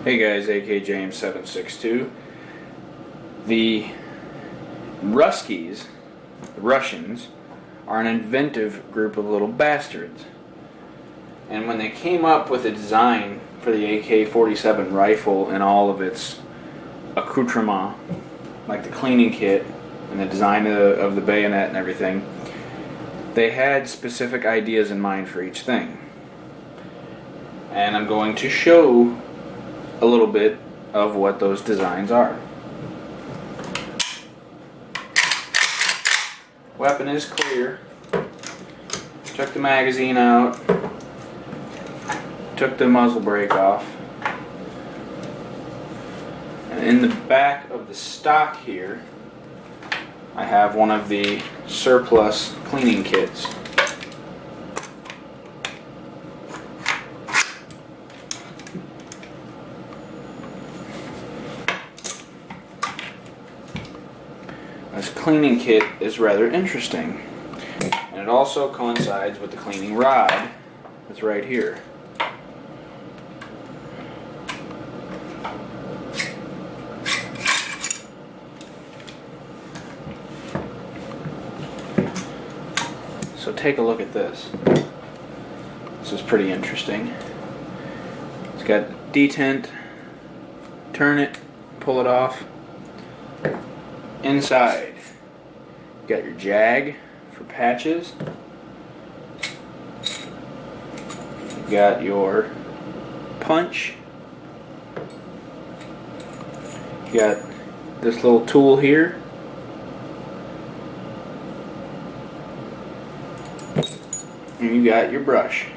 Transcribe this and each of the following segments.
Hey guys, AK James 762. The Ruskies, the Russians, are an inventive group of little bastards. And when they came up with a design for the AK-47 rifle and all of its accoutrement, like the cleaning kit and the design of the bayonet and everything, they had specific ideas in mind for each thing. And I'm going to show a little bit of what those designs are. Weapon is clear. Took the magazine out. Took the muzzle brake off. And in the back of the stock here, I have one of the surplus cleaning kits. This cleaning kit is rather interesting, and it also coincides with the cleaning rod that's right here. So take a look at this. This is pretty interesting. It's got detent, turn it, pull it off. Inside, you got your jag for patches. You got your punch. You got this little tool here. And you got your brush.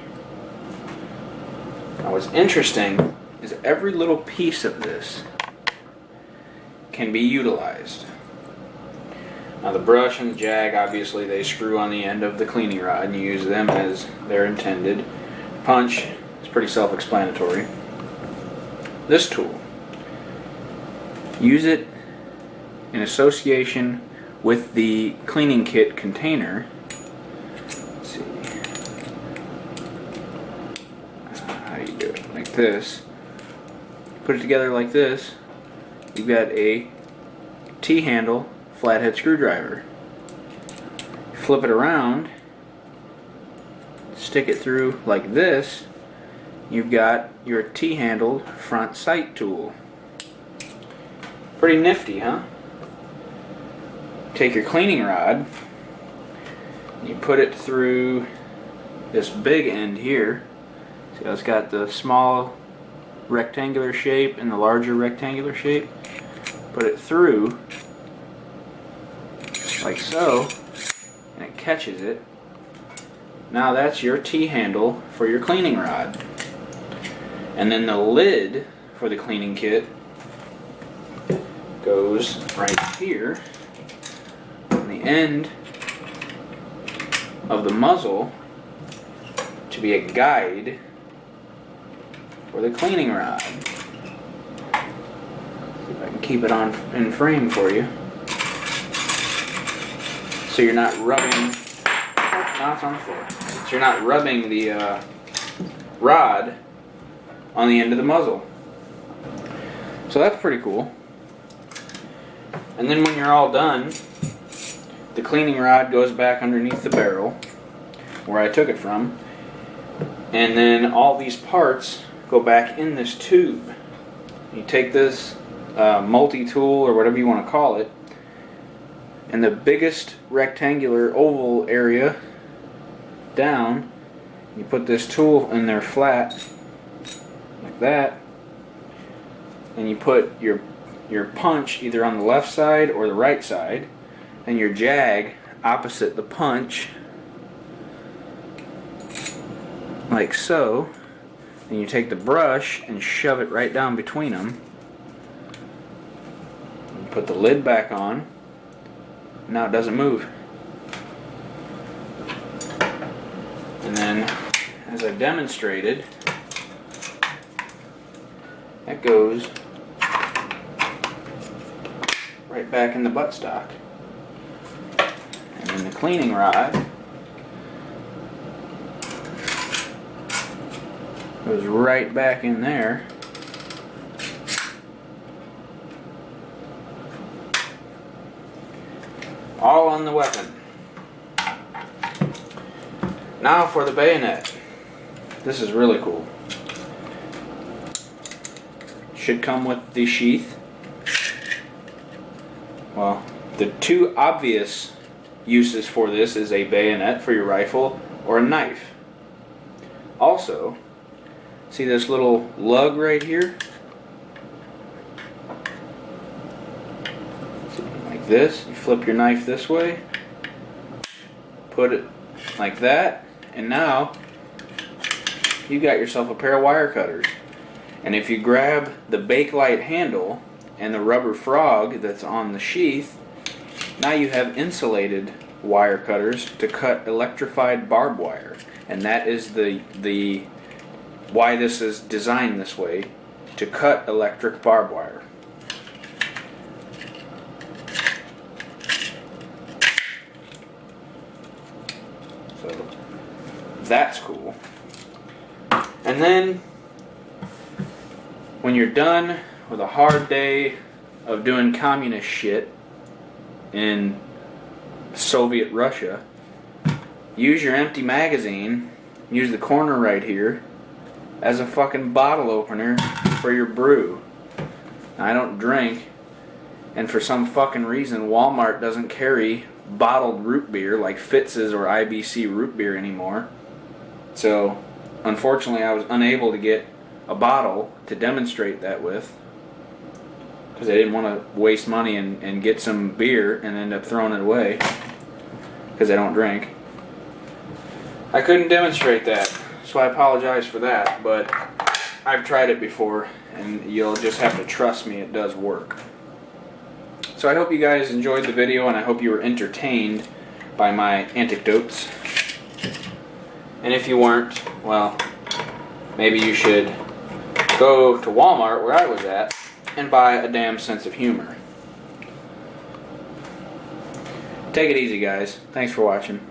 Now what's interesting is every little piece of this can be utilized. Now the brush and the jag, obviously they screw on the end of the cleaning rod and you use them as they're intended. Punch is pretty self-explanatory. This tool, use it in association with the cleaning kit container. Let's see how you do it. Like this. Put it together like this. You've got a T-handle flathead screwdriver. Flip it around, stick it through like this, you've got your T-handled front sight tool. Pretty nifty, huh? Take your cleaning rod, you put it through this big end here. See how it's got the small rectangular shape and the larger rectangular shape? Put it through like so, and it catches it. Now that's your T-handle for your cleaning rod. And then the lid for the cleaning kit goes right here on the end of the muzzle to be a guide for the cleaning rod. See if I can keep it on in frame for you. So you're not rubbing, now it's on the floor. So you're not rubbing the rod on the end of the muzzle. So that's pretty cool. And then when you're all done, the cleaning rod goes back underneath the barrel where I took it from. And then all these parts go back in this tube. You take this multi-tool or whatever you want to call it, and the biggest rectangular oval area down, you put this tool in there flat like that, and you put your punch either on the left side or the right side, and your jag opposite the punch like so, and you take the brush and shove it right down between them. You put the lid back on. Now it doesn't move. And then, as I've demonstrated, that goes right back in the buttstock. And then the cleaning rod goes right back in there All on the weapon. Now for the bayonet. This is really cool. Should come with the sheath. Well, the two obvious uses for this is a bayonet for your rifle or a knife. Also, see this little lug right here? Like this. You flip your knife this way, put it like that, and now you got yourself a pair of wire cutters. And if you grab the Bakelite handle and the rubber frog that's on the sheath, now you have insulated wire cutters to cut electrified barbed wire. And that is the why this is designed this way, to cut electric barbed wire. So that's cool. And then when you're done with a hard day of doing communist shit in Soviet Russia, use your empty magazine, use the corner right here as a fucking bottle opener for your brew. Now, I don't drink, and for some fucking reason Walmart doesn't carry bottled root beer like Fitz's or IBC root beer anymore. So unfortunately I was unable to get a bottle to demonstrate that with, because I didn't want to waste money and get some beer and end up throwing it away because I don't drink. I couldn't demonstrate that, so I apologize for that, but I've tried it before and you'll just have to trust me, it does work. So I hope you guys enjoyed the video, and I hope you were entertained by my anecdotes. And if you weren't, well, maybe you should go to Walmart, where I was at, and buy a damn sense of humor. Take it easy, guys. Thanks for watching.